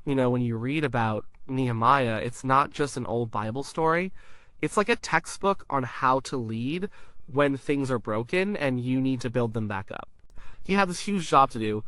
When you read about Nehemiah, it's not just an old Bible story. It's like a textbook on how to lead when things are broken and you need to build them back up. He had this huge job to do,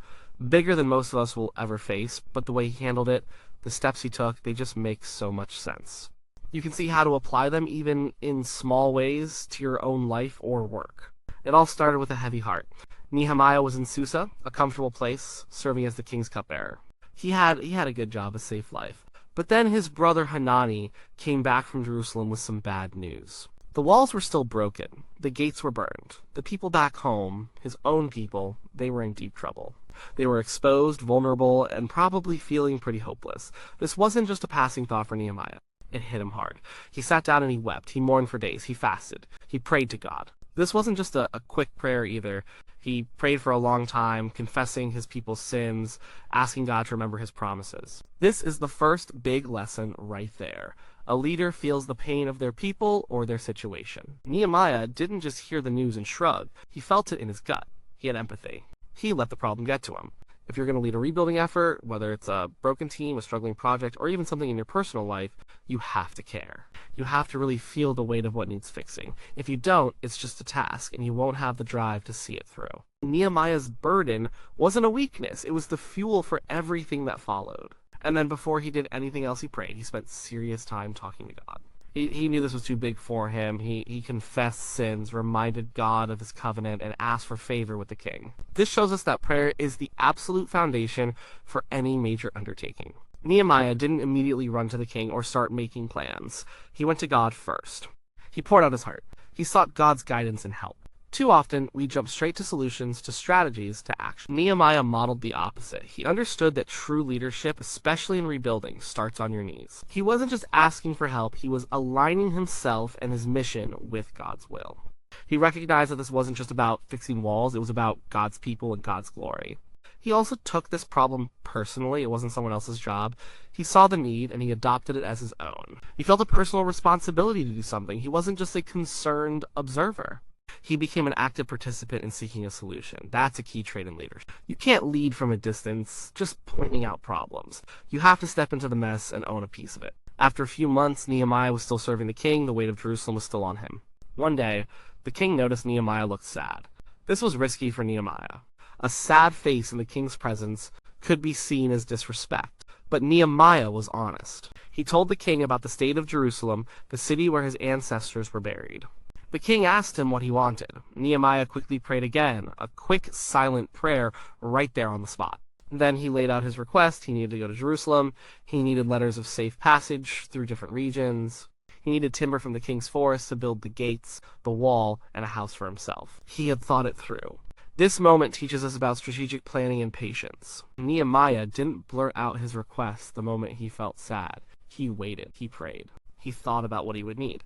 bigger than most of us will ever face, but the way he handled it, the steps he took, they just make so much sense. You can see how to apply them even in small ways to your own life or work. It all started with a heavy heart. Nehemiah was in Susa, a comfortable place, serving as the king's cupbearer. He had a good job, a safe life. But then his brother Hanani came back from Jerusalem with some bad news. The walls were still broken. The gates were burned. The people back home, his own people, they were in deep trouble. They were exposed, vulnerable, and probably feeling pretty hopeless. This wasn't just a passing thought for Nehemiah. It hit him hard. He sat down and he wept. He mourned for days. He fasted. He prayed to God. This wasn't just a quick prayer either. He prayed for a long time, confessing his people's sins, asking God to remember his promises. This is the first big lesson right there. A leader feels the pain of their people or their situation. Nehemiah didn't just hear the news and shrug. He felt it in his gut. He had empathy. He let the problem get to him. If you're going to lead a rebuilding effort, whether it's a broken team, a struggling project, or even something in your personal life, you have to care. You have to really feel the weight of what needs fixing. If you don't, it's just a task, and you won't have the drive to see it through. Nehemiah's burden wasn't a weakness. It was the fuel for everything that followed. And then before he did anything else, he prayed. He spent serious time talking to God. He knew this was too big for him. He confessed sins, reminded God of his covenant, and asked for favor with the king. This shows us that prayer is the absolute foundation for any major undertaking. Nehemiah didn't immediately run to the king or start making plans. He went to God first. He poured out his heart. He sought God's guidance and help. Too often, we jump straight to solutions, to strategies, to action. Nehemiah modeled the opposite. He understood that true leadership, especially in rebuilding, starts on your knees. He wasn't just asking for help, he was aligning himself and his mission with God's will. He recognized that this wasn't just about fixing walls, it was about God's people and God's glory. He also took this problem personally. It wasn't someone else's job. He saw the need and he adopted it as his own. He felt a personal responsibility to do something. He wasn't just a concerned observer. He became an active participant in seeking a solution. That's a key trait in leadership. You can't lead from a distance, just pointing out problems. You have to step into the mess and own a piece of it. After a few months, Nehemiah was still serving the king. The weight of Jerusalem was still on him. One day, the king noticed Nehemiah looked sad. This was risky for Nehemiah. A sad face in the king's presence could be seen as disrespect. But Nehemiah was honest. He told the king about the state of Jerusalem, the city where his ancestors were buried. The king asked him what he wanted. Nehemiah quickly prayed again, a quick, silent prayer right there on the spot. Then he laid out his request. He needed to go to Jerusalem. He needed letters of safe passage through different regions. He needed timber from the king's forest to build the gates, the wall, and a house for himself. He had thought it through. This moment teaches us about strategic planning and patience. Nehemiah didn't blurt out his request the moment he felt sad. He waited. He prayed. He thought about what he would need.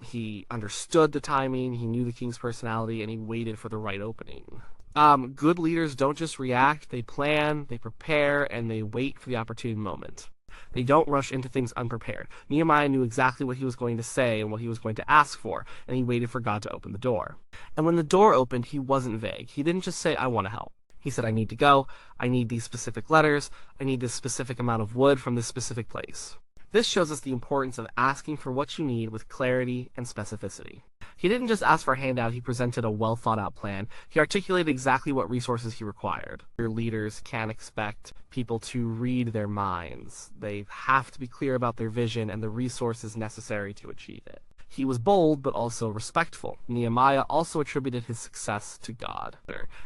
He understood the timing, he knew the king's personality, and he waited for the right opening. Good leaders don't just react, they plan, they prepare, and they wait for the opportune moment. They don't rush into things unprepared. Nehemiah knew exactly what he was going to say and what he was going to ask for, and he waited for God to open the door. And when the door opened, he wasn't vague. He didn't just say, "I want to help." He said, "I need to go, I need these specific letters, I need this specific amount of wood from this specific place." This shows us the importance of asking for what you need with clarity and specificity. He didn't just ask for a handout, he presented a well-thought-out plan. He articulated exactly what resources he required. Your leaders can't expect people to read their minds. They have to be clear about their vision and the resources necessary to achieve it. He was bold, but also respectful. Nehemiah also attributed his success to God.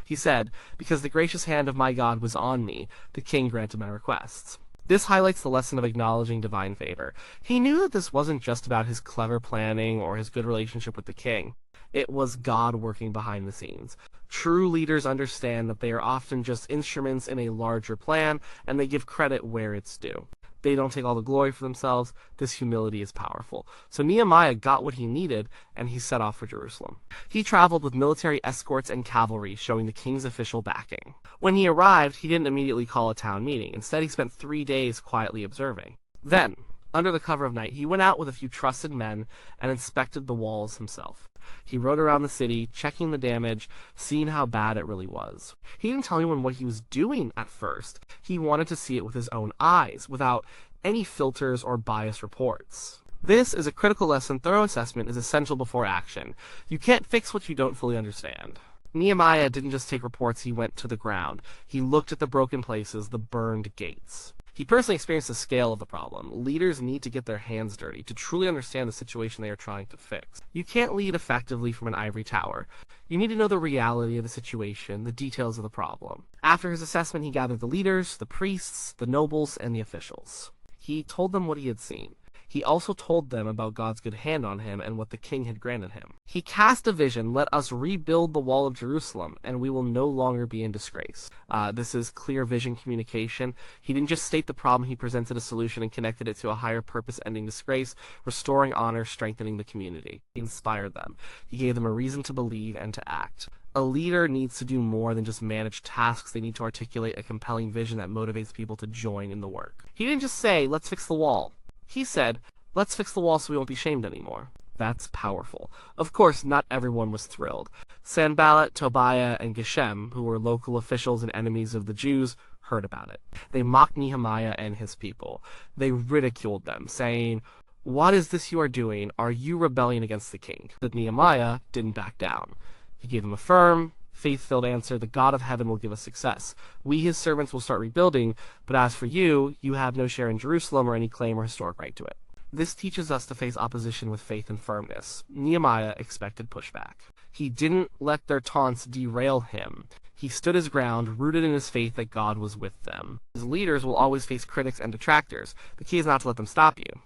He said, "Because the gracious hand of my God was on me, the king granted my requests." This highlights the lesson of acknowledging divine favor. He knew that this wasn't just about his clever planning or his good relationship with the king. It was God working behind the scenes. True leaders understand that they are often just instruments in a larger plan, and they give credit where it's due. They don't take all the glory for themselves. This humility is powerful. So Nehemiah got what he needed, and he set off for Jerusalem. He traveled with military escorts and cavalry, showing the king's official backing. When he arrived, he didn't immediately call a town meeting. Instead, he spent 3 days quietly observing. Then, Under the cover of night, he went out with a few trusted men and inspected the walls himself. He rode around the city, checking the damage, seeing how bad it really was. He didn't tell anyone what he was doing at first. He wanted to see it with his own eyes, without any filters or biased reports. This is a critical lesson. Thorough assessment is essential before action. You can't fix what you don't fully understand. Nehemiah didn't just take reports, he went to the ground. He looked at the broken places, the burned gates. He personally experienced the scale of the problem. Leaders need to get their hands dirty to truly understand the situation they are trying to fix. You can't lead effectively from an ivory tower. You need to know the reality of the situation, the details of the problem. After his assessment, he gathered the leaders, the priests, the nobles, and the officials. He told them what he had seen. He also told them about God's good hand on him and what the king had granted him. He cast a vision, let us rebuild the wall of Jerusalem, and we will no longer be in disgrace. This is clear vision communication. He didn't just state the problem, he presented a solution and connected it to a higher purpose, ending disgrace, restoring honor, strengthening the community. He inspired them. He gave them a reason to believe and to act. A leader needs to do more than just manage tasks. They need to articulate a compelling vision that motivates people to join in the work. He didn't just say, let's fix the wall. He said, let's fix the wall so we won't be shamed anymore. That's powerful. Of course, not everyone was thrilled. Sanballat, Tobiah, and Geshem, who were local officials and enemies of the Jews, heard about it. They mocked Nehemiah and his people. They ridiculed them, saying, "What is this you are doing? Are you rebelling against the king?" But Nehemiah didn't back down. He gave them a firm, faith-filled answer: the God of heaven will give us success. We, his servants, will start rebuilding, but as for you, you have no share in Jerusalem or any claim or historic right to it. This teaches us to face opposition with faith and firmness. Nehemiah expected pushback. He didn't let their taunts derail him. He stood his ground, rooted in his faith that God was with them. His leaders will always face critics and detractors. The key is not to let them stop you.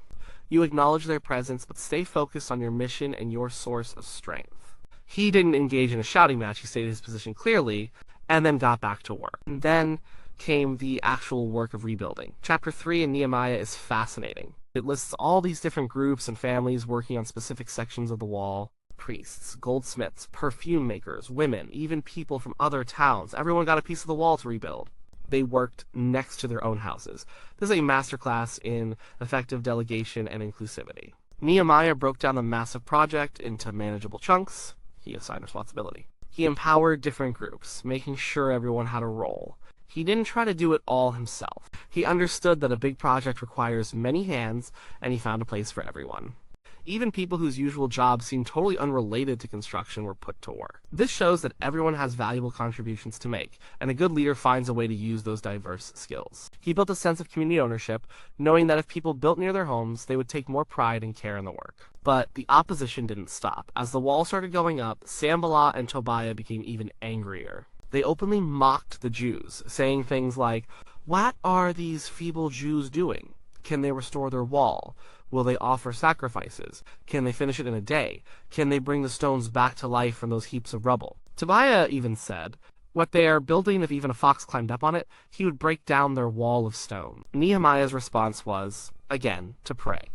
You acknowledge their presence, but stay focused on your mission and your source of strength. He didn't engage in a shouting match. He stated his position clearly, and then got back to work. And then came the actual work of rebuilding. Chapter 3 in Nehemiah is fascinating. It lists all these different groups and families working on specific sections of the wall. Priests, goldsmiths, perfume makers, women, even people from other towns. Everyone got a piece of the wall to rebuild. They worked next to their own houses. This is a masterclass in effective delegation and inclusivity. Nehemiah broke down the massive project into manageable chunks. He assigned responsibility. He empowered different groups, making sure everyone had a role. He didn't try to do it all himself. He understood that a big project requires many hands, and he found a place for everyone. Even people whose usual jobs seemed totally unrelated to construction were put to work. This shows that everyone has valuable contributions to make, and a good leader finds a way to use those diverse skills. He built a sense of community ownership, knowing that if people built near their homes, they would take more pride and care in the work. But the opposition didn't stop. As the wall started going up, Sanballat and Tobiah became even angrier. They openly mocked the Jews, saying things like, "What are these feeble Jews doing? Can they restore their wall? Will they offer sacrifices? Can they finish it in a day? Can they bring the stones back to life from those heaps of rubble?" Tobiah even said, "What they are building, if even a fox climbed up on it, he would break down their wall of stone." Nehemiah's response was, again, to pray.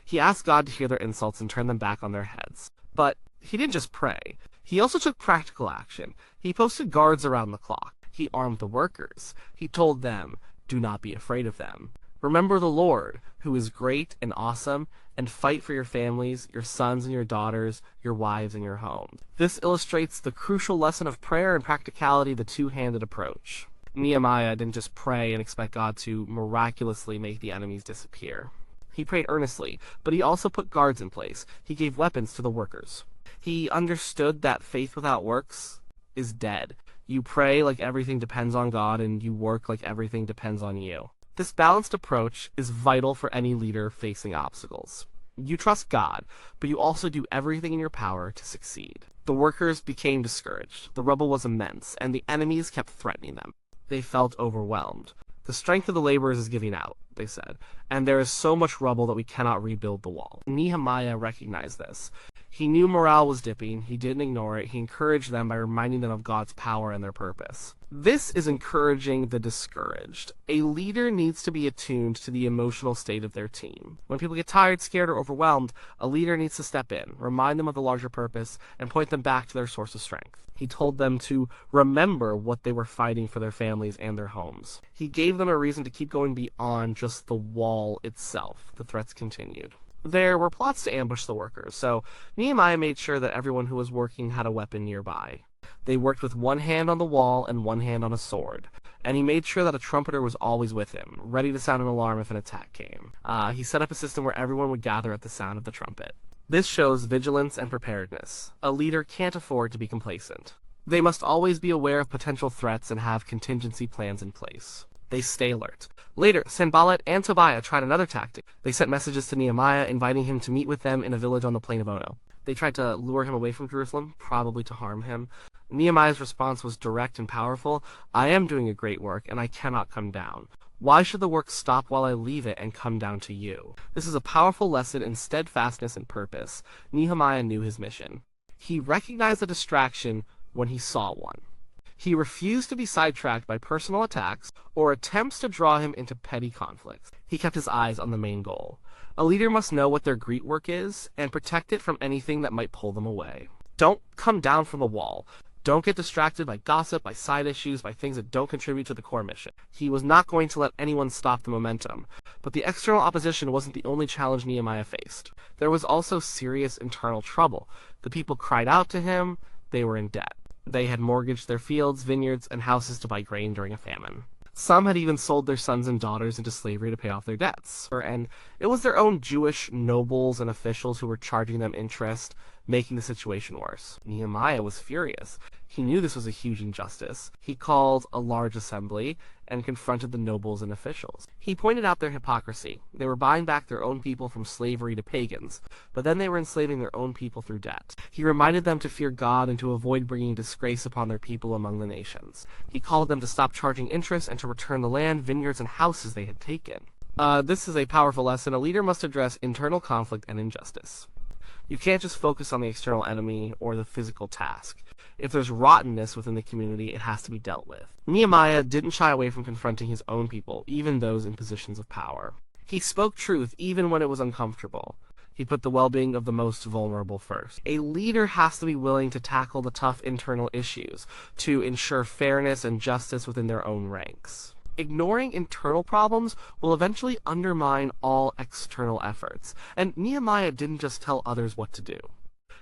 He asked God to hear their insults and turn them back on their heads. But he didn't just pray. He also took practical action. He posted guards around the clock. He armed the workers. He told them, "Do not be afraid of them. Remember the Lord, who is great and awesome, and fight for your families, your sons and your daughters, your wives and your homes." This illustrates the crucial lesson of prayer and practicality, the two-handed approach. Nehemiah didn't just pray and expect God to miraculously make the enemies disappear. He prayed earnestly, but he also put guards in place. He gave weapons to the workers. He understood that faith without works is dead. You pray like everything depends on God, and you work like everything depends on you. This balanced approach is vital for any leader facing obstacles. You trust God, but you also do everything in your power to succeed. The workers became discouraged. The rubble was immense, and the enemies kept threatening them. They felt overwhelmed. "The strength of the laborers is giving out," they said, "and there is so much rubble that we cannot rebuild the wall." Nehemiah recognized this. He knew morale was dipping, he didn't ignore it, he encouraged them by reminding them of God's power and their purpose. This is encouraging the discouraged. A leader needs to be attuned to the emotional state of their team. When people get tired, scared, or overwhelmed, a leader needs to step in, remind them of the larger purpose, and point them back to their source of strength. He told them to remember what they were fighting for their families and their homes. He gave them a reason to keep going beyond just the wall itself. The threats continued. There were plots to ambush the workers, so Nehemiah made sure that everyone who was working had a weapon nearby. They worked with one hand on the wall and one hand on a sword, and he made sure that a trumpeter was always with him, ready to sound an alarm if an attack came. He set up a system where everyone would gather at the sound of the trumpet. This shows vigilance and preparedness. A leader can't afford to be complacent. They must always be aware of potential threats and have contingency plans in place. They stay alert. Later, Sanballat and Tobiah tried another tactic. They sent messages to Nehemiah, inviting him to meet with them in a village on the plain of Ono. They tried to lure him away from Jerusalem, probably to harm him. Nehemiah's response was direct and powerful. I am doing a great work, and I cannot come down. Why should the work stop while I leave it and come down to you? This is a powerful lesson in steadfastness and purpose. Nehemiah knew his mission. He recognized a distraction when he saw one. He refused to be sidetracked by personal attacks or attempts to draw him into petty conflicts. He kept his eyes on the main goal. A leader must know what their great work is and protect it from anything that might pull them away. Don't come down from the wall. Don't get distracted by gossip, by side issues, by things that don't contribute to the core mission. He was not going to let anyone stop the momentum. But the external opposition wasn't the only challenge Nehemiah faced. There was also serious internal trouble. The people cried out to him. They were in debt. They had mortgaged their fields, vineyards, and houses to buy grain during a famine. Some had even sold their sons and daughters into slavery to pay off their debts. And it was their own Jewish nobles and officials who were charging them interest, making the situation worse. Nehemiah was furious. He knew this was a huge injustice. He called a large assembly and confronted the nobles and officials. He pointed out their hypocrisy. They were buying back their own people from slavery to pagans, but then they were enslaving their own people through debt. He reminded them to fear God and to avoid bringing disgrace upon their people among the nations. He called them to stop charging interest and to return the land, vineyards, and houses they had taken. This is a powerful lesson. A leader must address internal conflict and injustice. You can't just focus on the external enemy or the physical task. If there's rottenness within the community, it has to be dealt with. Nehemiah didn't shy away from confronting his own people, even those in positions of power. He spoke truth even when it was uncomfortable. He put the well-being of the most vulnerable first. A leader has to be willing to tackle the tough internal issues to ensure fairness and justice within their own ranks. Ignoring internal problems will eventually undermine all external efforts. And Nehemiah didn't just tell others what to do.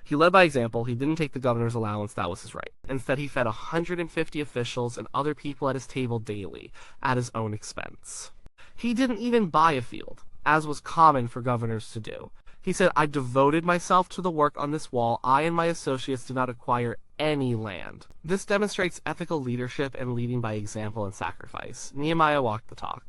He led by example. He didn't take the governor's allowance, that was his right. Instead, he fed 150 officials and other people at his table daily, at his own expense. He didn't even buy a field, as was common for governors to do. He said, I devoted myself to the work on this wall. I and my associates did not acquire any land. This demonstrates ethical leadership and leading by example and sacrifice. Nehemiah walked the talk.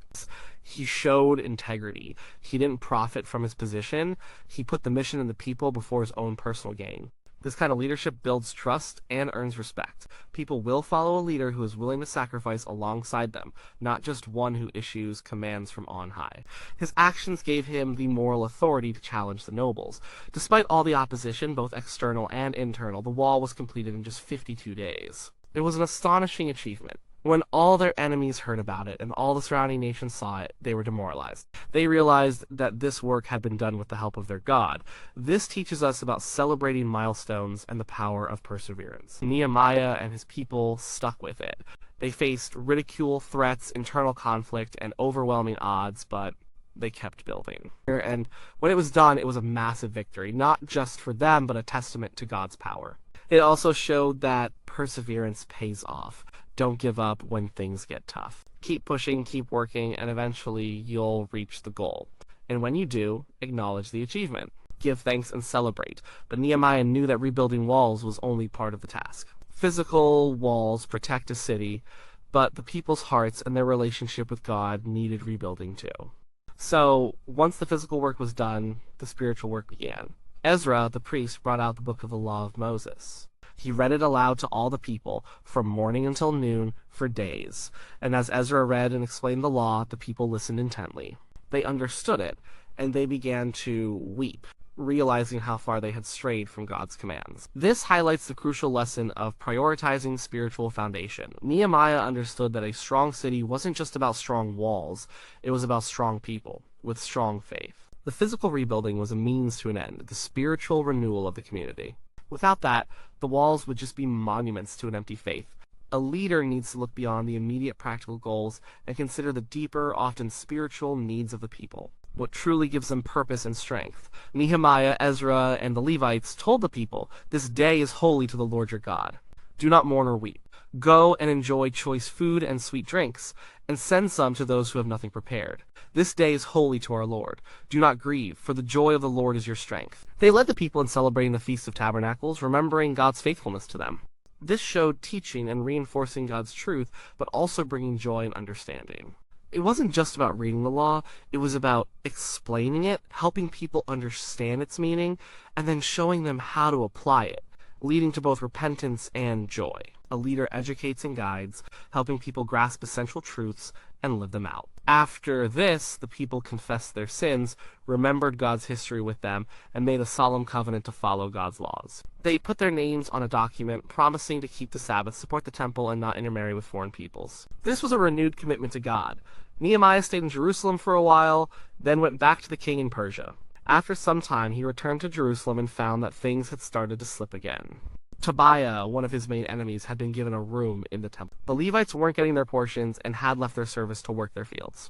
He showed integrity. He didn't profit from his position. He put the mission and the people before his own personal gain. This kind of leadership builds trust and earns respect. People will follow a leader who is willing to sacrifice alongside them, not just one who issues commands from on high. His actions gave him the moral authority to challenge the nobles. Despite all the opposition, both external and internal, the wall was completed in just 52 days. It was an astonishing achievement. When all their enemies heard about it and all the surrounding nations saw it, they were demoralized. They realized that this work had been done with the help of their God. This teaches us about celebrating milestones and the power of perseverance. Nehemiah and his people stuck with it. They faced ridicule, threats, internal conflict, and overwhelming odds, but they kept building. And when it was done, it was a massive victory, not just for them, but a testament to God's power. It also showed that perseverance pays off. Don't give up when things get tough. Keep pushing, keep working, and eventually you'll reach the goal. And when you do, acknowledge the achievement. Give thanks and celebrate. But Nehemiah knew that rebuilding walls was only part of the task. Physical walls protect a city, but the people's hearts and their relationship with God needed rebuilding too. So, once the physical work was done, the spiritual work began. Ezra, the priest, brought out the book of the law of Moses. He read it aloud to all the people, from morning until noon, for days. And as Ezra read and explained the law, the people listened intently. They understood it, and they began to weep. realizing how far they had strayed from God's commands. This highlights the crucial lesson of prioritizing spiritual foundation. Nehemiah understood that a strong city wasn't just about strong walls, it was about strong people with strong faith. The physical rebuilding was a means to an end, the spiritual renewal of the community. Without that, the walls would just be monuments to an empty faith. A leader needs to look beyond the immediate practical goals and consider the deeper, often spiritual needs of the people, what truly gives them purpose and strength. Nehemiah, Ezra, and the Levites told the people, "This day is holy to the Lord your God. Do not mourn or weep. Go and enjoy choice food and sweet drinks, and send some to those who have nothing prepared. This day is holy to our Lord. Do not grieve, for the joy of the Lord is your strength." They led the people in celebrating the Feast of Tabernacles, remembering God's faithfulness to them. This showed teaching and reinforcing God's truth, but also bringing joy and understanding. It wasn't just about reading the law, it was about explaining it, helping people understand its meaning, and then showing them how to apply it, leading to both repentance and joy. A leader educates and guides, helping people grasp essential truths and live them out. After this, the people confessed their sins, remembered God's history with them, and made a solemn covenant to follow God's laws. They put their names on a document, promising to keep the Sabbath, support the temple, and not intermarry with foreign peoples. This was a renewed commitment to God. Nehemiah stayed in Jerusalem for a while, then went back to the king in Persia. After some time, he returned to Jerusalem and found that things had started to slip again. Tobiah, one of his main enemies, had been given a room in the temple. The Levites weren't getting their portions and had left their service to work their fields.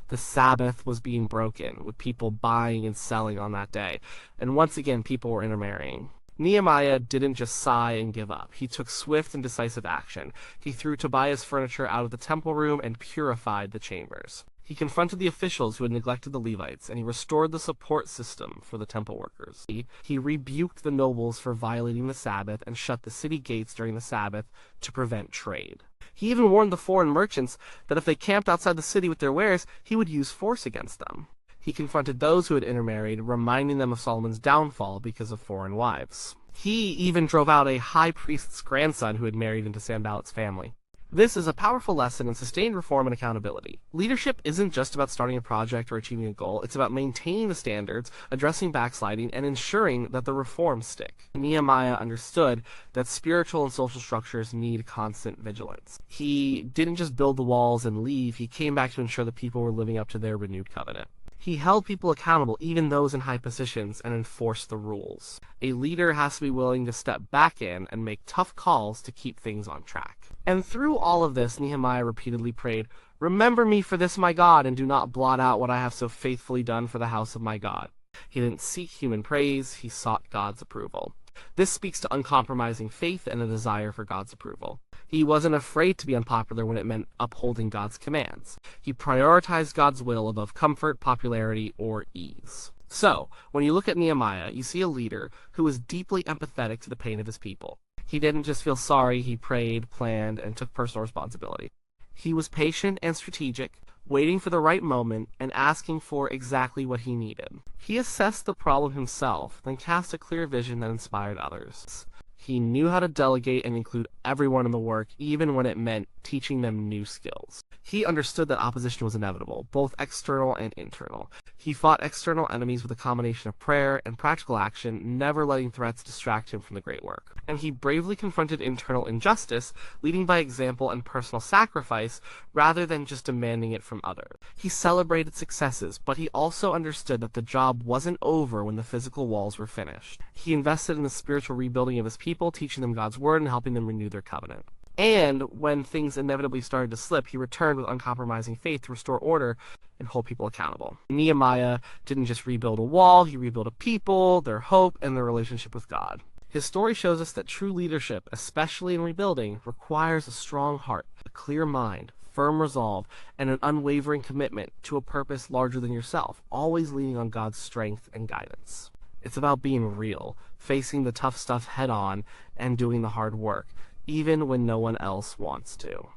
The Sabbath was being broken, with people buying and selling on that day, and once again people were intermarrying. Nehemiah didn't just sigh and give up. He took swift and decisive action. He threw Tobiah's furniture out of the temple room and purified the chambers. He confronted the officials who had neglected the Levites, and he restored the support system for the temple workers. He rebuked the nobles for violating the Sabbath and shut the city gates during the Sabbath to prevent trade. He even warned the foreign merchants that if they camped outside the city with their wares, he would use force against them. He confronted those who had intermarried, reminding them of Solomon's downfall because of foreign wives. He even drove out a high priest's grandson who had married into Sanballat's family. This is a powerful lesson in sustained reform and accountability. Leadership isn't just about starting a project or achieving a goal, it's about maintaining the standards, addressing backsliding, and ensuring that the reforms stick. Nehemiah understood that spiritual and social structures need constant vigilance. He didn't just build the walls and leave, he came back to ensure the people were living up to their renewed covenant. He held people accountable, even those in high positions, and enforced the rules. A leader has to be willing to step back in and make tough calls to keep things on track. And through all of this, Nehemiah repeatedly prayed, "Remember me for this, my God, and do not blot out what I have so faithfully done for the house of my God." He didn't seek human praise, he sought God's approval. This speaks to uncompromising faith and a desire for God's approval. He wasn't afraid to be unpopular when it meant upholding God's commands. He prioritized God's will above comfort, popularity, or ease. So, when you look at Nehemiah, you see a leader who was deeply empathetic to the pain of his people. He didn't just feel sorry, he prayed, planned, and took personal responsibility. He was patient and strategic, waiting for the right moment and asking for exactly what he needed. He assessed the problem himself, then cast a clear vision that inspired others. He knew how to delegate and include everyone in the work, even when it meant teaching them new skills. He understood that opposition was inevitable, both external and internal. He fought external enemies with a combination of prayer and practical action, never letting threats distract him from the great work. And he bravely confronted internal injustice, leading by example and personal sacrifice, rather than just demanding it from others. He celebrated successes, but he also understood that the job wasn't over when the physical walls were finished. He invested in the spiritual rebuilding of his people, teaching them God's word and helping them renew their covenant. And when things inevitably started to slip, he returned with uncompromising faith to restore order and hold people accountable. Nehemiah didn't just rebuild a wall, he rebuilt a people, their hope, and their relationship with God. His story shows us that true leadership, especially in rebuilding, requires a strong heart, a clear mind, firm resolve, and an unwavering commitment to a purpose larger than yourself, always leaning on God's strength and guidance. It's about being real, facing the tough stuff head on, and doing the hard work, even when no one else wants to.